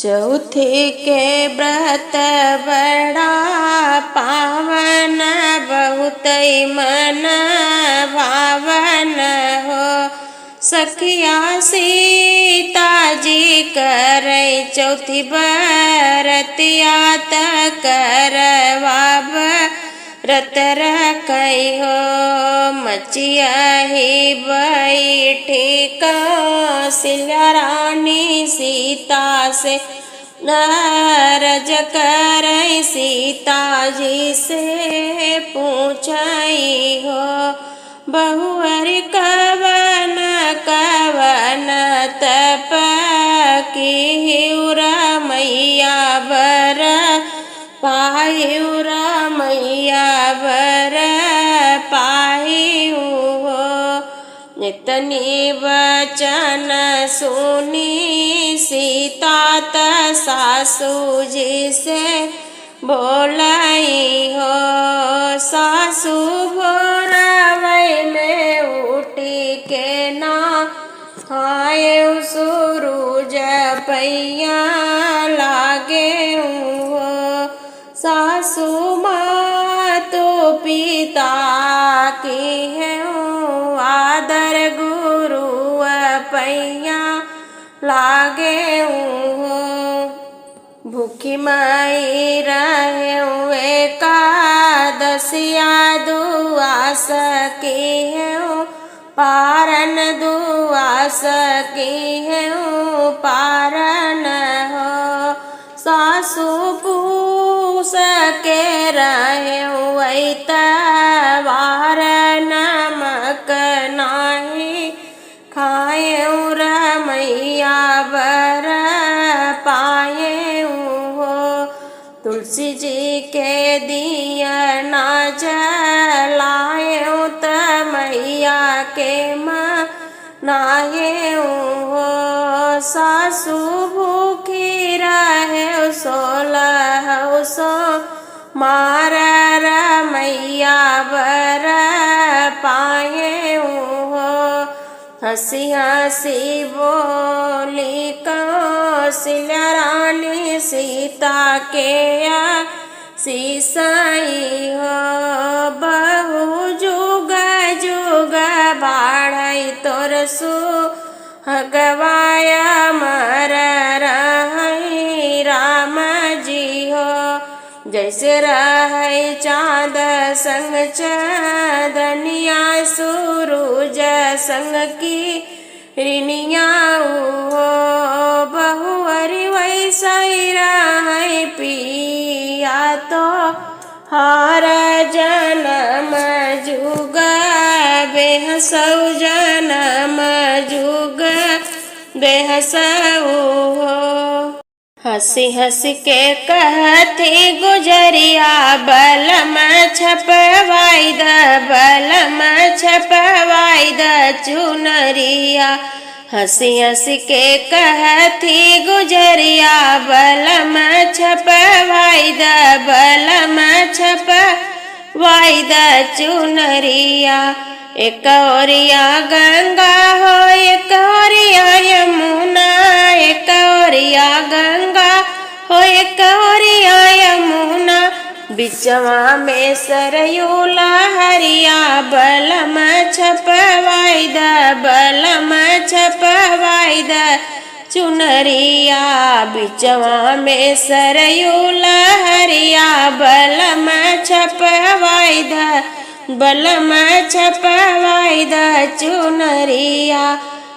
चौथी के व्रत बड़ा पावन बहुत मन भावन हो। सखिया सीता जी करे चौथी बरतिया करवाब व्रत रखई हो। मचिया ही बैठी कौशल्या रानी सीता से नारज करई सीता जी से पूछई हो। बहुअर कवन कवन तप की मैया बर पायु मैया बर पायु हो। नितनी वचन सुनी सीता त सासू जी से बोलई हो। सासू भोरवै में उठी के ना खाए सूरज पैया लागे हो। सासू माँ तो पिता की है आदर गुरु पैया लागे हो। भूखी माई रहे एकादशिया दुआस की है पारन दुआस की है पारन हो। सासू पूस के रहे तवार नमक नाही खाए मैया बर पाए हो। तुलसी जी के दिया ना जलाए त मैया के माँ नाहे हो। सासू भूखी रहे 16 सो मार मैया बर पाए हो। हंसी हंसी बोली कौशल्या रानी सीता के सीसाई हो। बहु जुग जुग बाढ़ई तोर सुहगवाया मर रही राम जी हो। जैसे रहे चाँद संग चाँदनिया सूरज संग की रिनिया हो। बहुअरी वैसा रहे पिया तो हर जन्म जुग बेहसौ जन्म जुग बेहसौ हो। हंसी हंसी के कहती गुजरिया बलम छपवाई द बलम छपवाई द चुनरिया। हंसी हंसी के कहती गुजरिया बलम छपवाई द बलम छपवाई द चुनरिया। एक ओरिया गंगा हो एक ओरिया यमुना एक ओरिया गंगा हो एक ओरिया यमुना। बिचवा में सरयू लहरिया बलम छपवाई द बलम छपवाई द चुनरिया। बिचवा में सरयू लहरिया बलम छपवाई द बलम छपवाई द चुनरिया।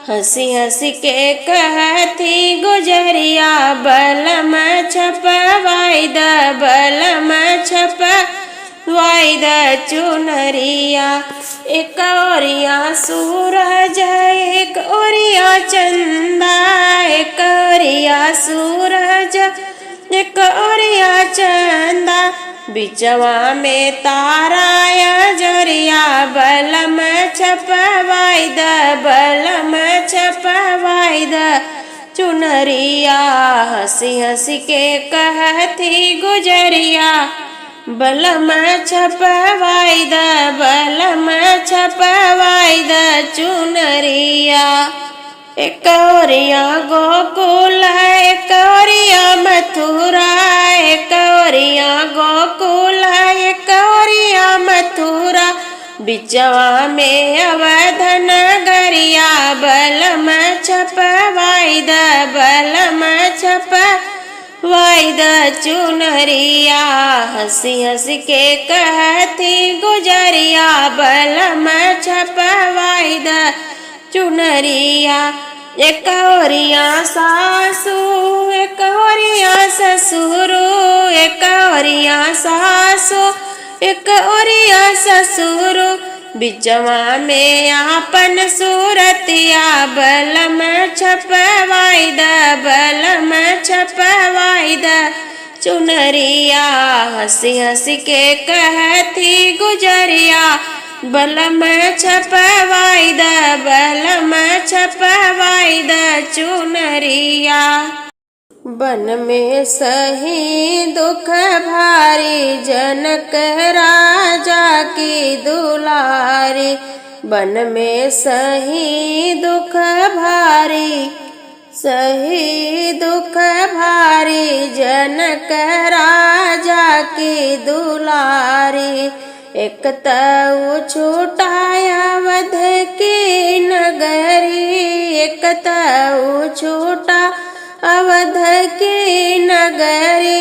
हंसी हंसी के कहती गुजरिया बलम छपवाई द बलम छपवाई द चुनरिया। एक ओरिया सूरज एक ओरिया चंदा एक ओरिया सूरज एक ओरिया चंदा। बिचवा में ताराया जरिया बलम छपवाई द बलम छपवाई द चुनरिया। हंसी हंसी के कहती गुजरिया बलम छपवाई द बलम छपवाई द चुनरिया। एक ओरिया गोकुल एक ओरिया बिचवा में अवध नगरिया बलम छपवाई द बलम छपवाई द चुनरिया। हंसी हंसी के कहती गुजरिया बलम छपवाई द चुनरिया। एक ओरिया सासू एक ओरिया ससुरो, एक ओरिया सासू एक ओरिया ससुरो, बिचवा में आपन सूरतिया बलम छपवाई द बलम छपवाई द चुनरिया। हंसी हंसी के कहती गुजरिया बलम छपवाई द बलम छपवाई द चुनरिया। बन में सही दुख भारी जनक राजा की दुलारी। बन में सही दुख भारी सही दुख भारी जनक राजा की दुलारी। एक तऊ छूटाया अवध की नगरी, एक तऊ छूटा अवध की नगरी।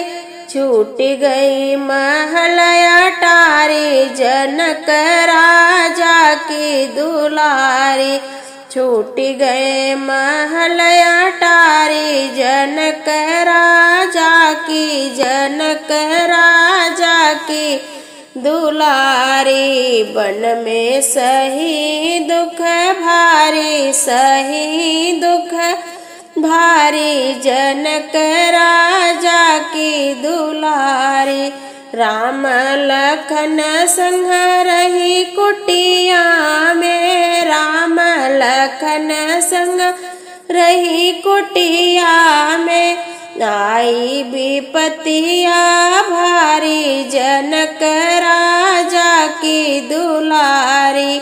छूट गई महल अटारी जनक राजा की दुलारी। छूट गए महल अटारी जनक राजा की जनक राजा की दुलारी। बन में सही दुख भारी सही दुख भारी जनक राजा की दुलारी। राम लखन संग रही कुटिया में, राम लखन संग रही कुटिया में। आई विपतिया भारी जनक राजा की दुलारी।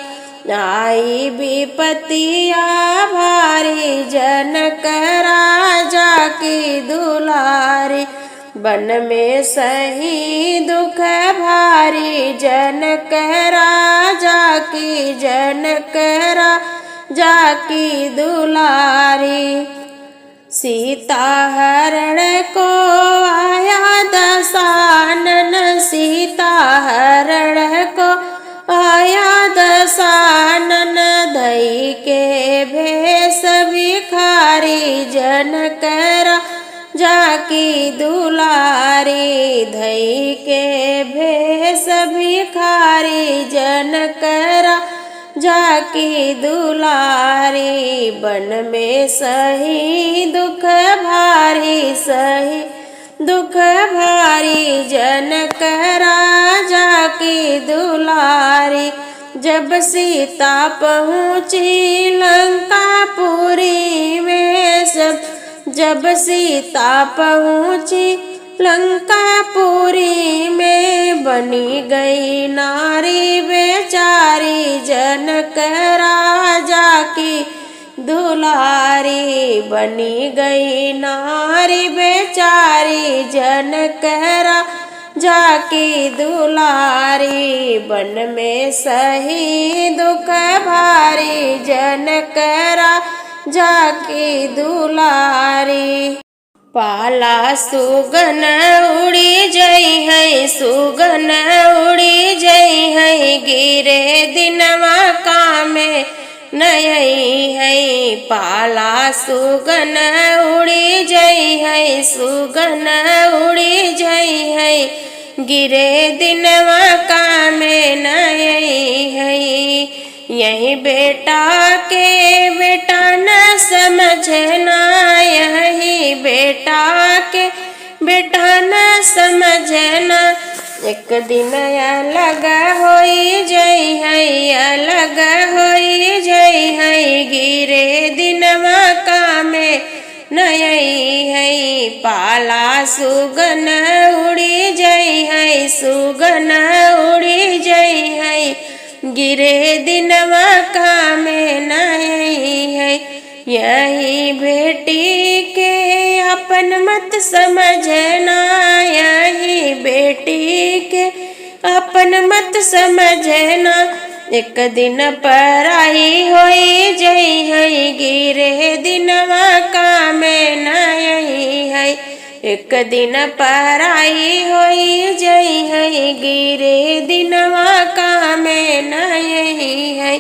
आई विपतिया भारी जनक राजा की दुलारी। बन में सही दुख भारी जनक राजा की जनक राजा की दुलारी। सीता हरण को आया दशानन, सीता हरण को आया दशानन। धई के भेष भिखारी जनक राजा की दुलारी। धई के भेष भिखारी जनक राजा की दुलारी। बन में सही दुख भारी सही दुख भारी जनक राजा की दुलारी। जब सीता पहुँची लंकापुरी में, जब सीता पहुँची लंकापुरी में। बनी गई नारी बेचारी जनक राजा की दुलारी। बनी गई नारी बेचारी जनक राजा की दुलारी। बन में सही दुख भारी जनक राजा की दुलारी। पाला सुगन उड़ी जई है सुगन उड़ी जई है। गिरे दिनवा कामे नयई है। पाला सुगन उड़ी जई है सुगन उड़ी जई है। गिरे दिनवा कामे नयई है। यही बेटा के बेटा न समझना, यही बेटा के बेटा न समझना। एक दिन अलग होई जई है अलग होई जई है। गिरे दिनवा कामे नयई है। पाला सुगन उड़ी जई है सुगन उड़ी जई है। गिरे दिनवा कामे नयई है। यही बेटी के अपन मत समझना, यही बेटी के अपन मत समझना। एक दिन पराई होई जई है गिरे दिनवा कामे नहीं है। एक दिन पराई होई जई है गिरे दिनवा कामे नहीं है।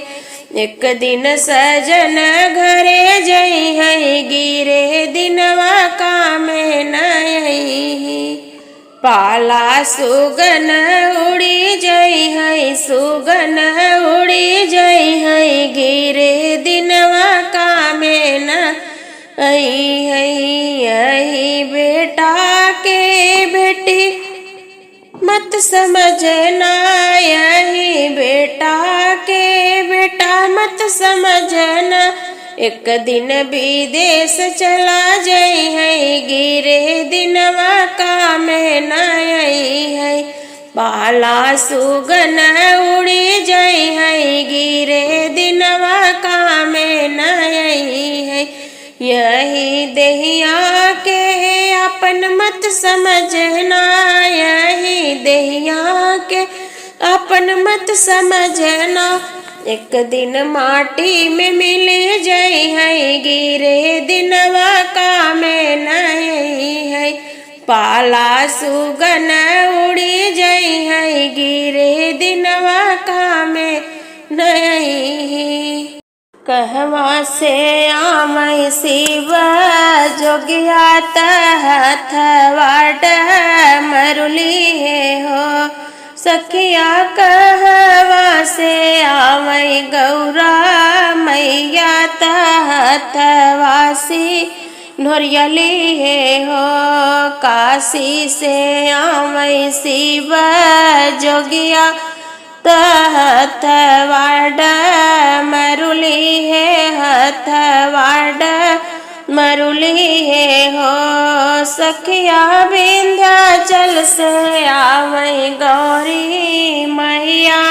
एक दिन सजन घरे जई है गिरे दिनवा कामे नहीं। पाला सुगन उड़ी जई है सुगन उड़ी जई है गिरे दिनवा कामे नहीं है। यही बेटा के बेटी मत समझना यही बेटा के बेटा मत समझना। एक दिन विदेश चला जई है गिरे दिनवा कामे नहीं है। पाला सुगन उड़ी जई है गिरे दिनवा कामे नहीं है। यही देहिया के अपन मत समझना यही देहिया के अपन मत समझना। एक दिन माटी में मिल जई है गिरे दिनवा कामे नहीं है। पाला सुगन उड़ी जई है गिरे दिनवा कामे नहीं। कहवा से आमय शिव जोगिया हथवाड मरुली है हो। सखिया कहवा से आवई गौरा मैया हथवासी नोरियली है हो। काशी से आवई शिव जोगिया हथवाड मरुली है हथवाड मरुली है हो। सखिया विंध्याचल से आवई गौरी मैया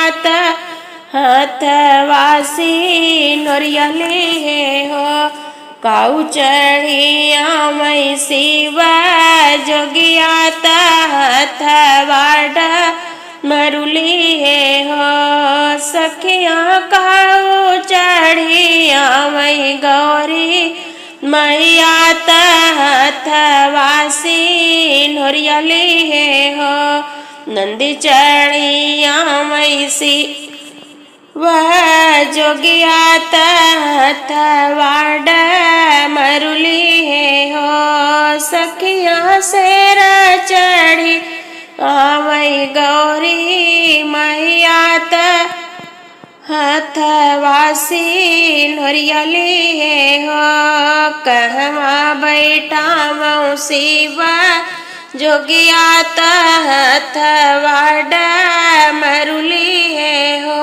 हथवासी नोरियली है हो। काऊ चढ़ी आवई शिव जोगिया हथवाड मरुली है हो। सखिया काऊ चढ़ी आवई गौरी मैया हथवासी नोरियली है हो। नंदी चढ़ी आवई शिव जोगिया हथवाड मरुली है हो। सखिया शेर चढ़ी आवई गौरी मैया हथवासी नोरियली है हो। कहवा बैठावऊ शिव जोगिया हथवाड मरुली है हो।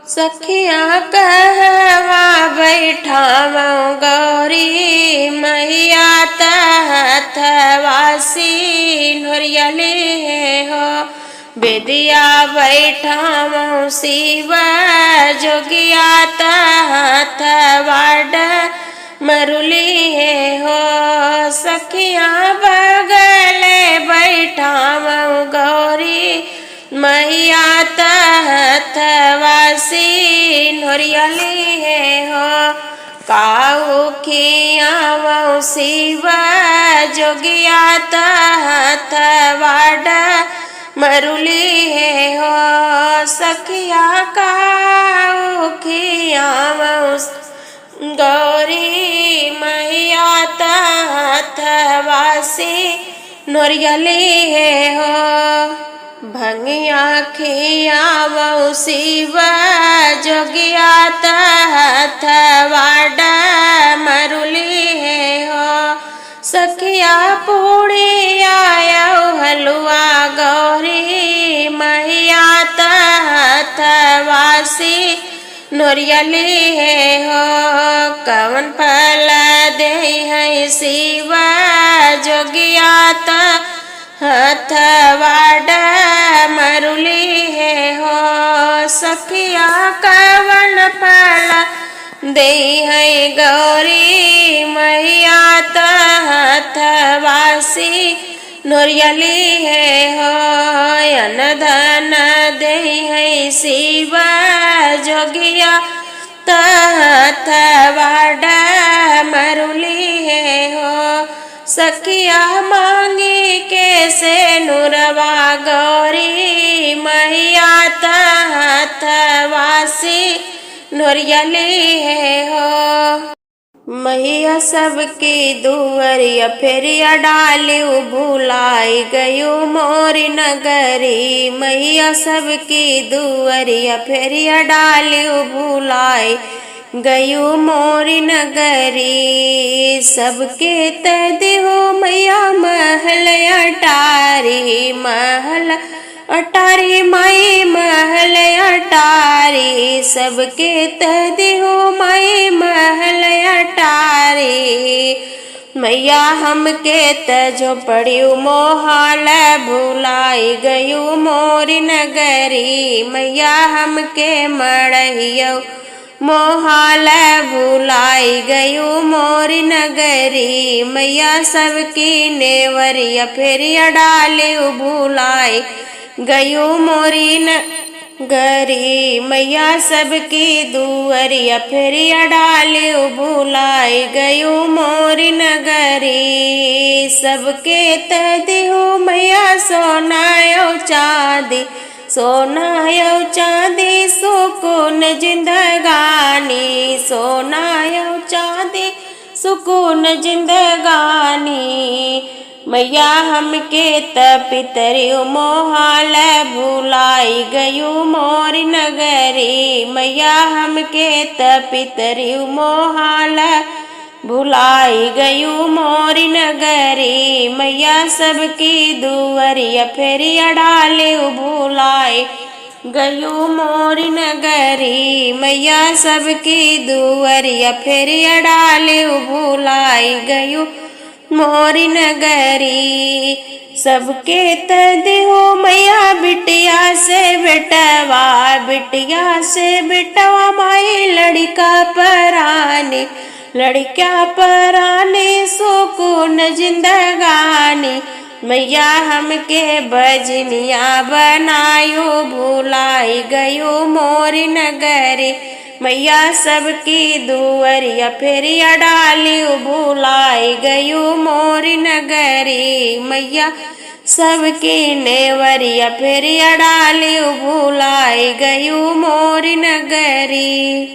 सखिया कहवा बैठावऊ गौरी मैया हथवासी नोरियली है हो। बेदिया बैठावऊ शिव जोगिया हथवाड मरुली है हो। सखिया बगले बैठावऊ गौरी मैया हथवासी नोरियली है हो। काऊ खियावऊ शिव जोगिया हथवाड मरुली है हो। सखिया काऊ खियावऊ गौरी मैया हथवासी नोरियली है हो। भंगिया खियावऊ शिव जोगिया हथवाड मरुली है हो। सखिया पूड़ी आयऊ हलुआ गौरी मैया हथवासी नोरियली है हो। कवन फल दे है शिव जोगिया हथवाड मरुली है हो। सखिया कवन फल दे है गौरी मैया हथवासी नोरियली है हो अनधन दे है शिव जोगिया तहत वाडा मरुली है हो सखिया मांगी कैसे नुरवा गौरी मैया तहत वासी नोरियली है हो मैया सबकी दुवरिया फेरिया डाली भुलाई गयु मोरी नगरी मैया सबकी दुवरिया फेरिया डाली भुलाई गयु मोरी नगरी सबके तदिहो मैया महल अटारी महल अटारी माई महल अटारी सबके तदिहो माई महल अटारी मैया हमके तजो पड़ियो मोहाल भुलाई गयु मोरी नगरी मैया हमके मड़हियो मोहाल भुलाई गयु मोरी नगरी मैया सबकी नेवरिया फेरिया डाली भुलाई गयु मोरी नगरी मैया सबकी दुवरिया फेरिया डाली भुलाई गयु मोरी नगरी सबके तदिहो मैया सोनायो चांदी सोनायो चांदी सुकून जिंदगानी सोनायो चांदी सुकून जिंदगानी मैया हमके पितरियो मोहाल भुलाई गयु मोरी नगरी मैया हमके पितरियो मोहाल भुलाई गयु मोरी नगरी मैया सबकी दुवरिया फेरिया डाली भुलाई गयु मोरी नगरी मैया सबकी दुवरिया फेरिया डाली भुलाई गयु मोरी नगरी सबके तदिहो मैया बिटिया से बेटवा बिटिया से बेटवा माई लड़का परानी लड़का परानी सुकून जिंदगानी मैया हमके बजनिया बनायो भुलाई गयो मोरी नगरी मैया सबकी दुवरिया फेरिया डाली भुलाई गयु मोरी नगरी मैया सबकी नेवरिया फेरिया डाली भुलाई गयु मोरी नगरी।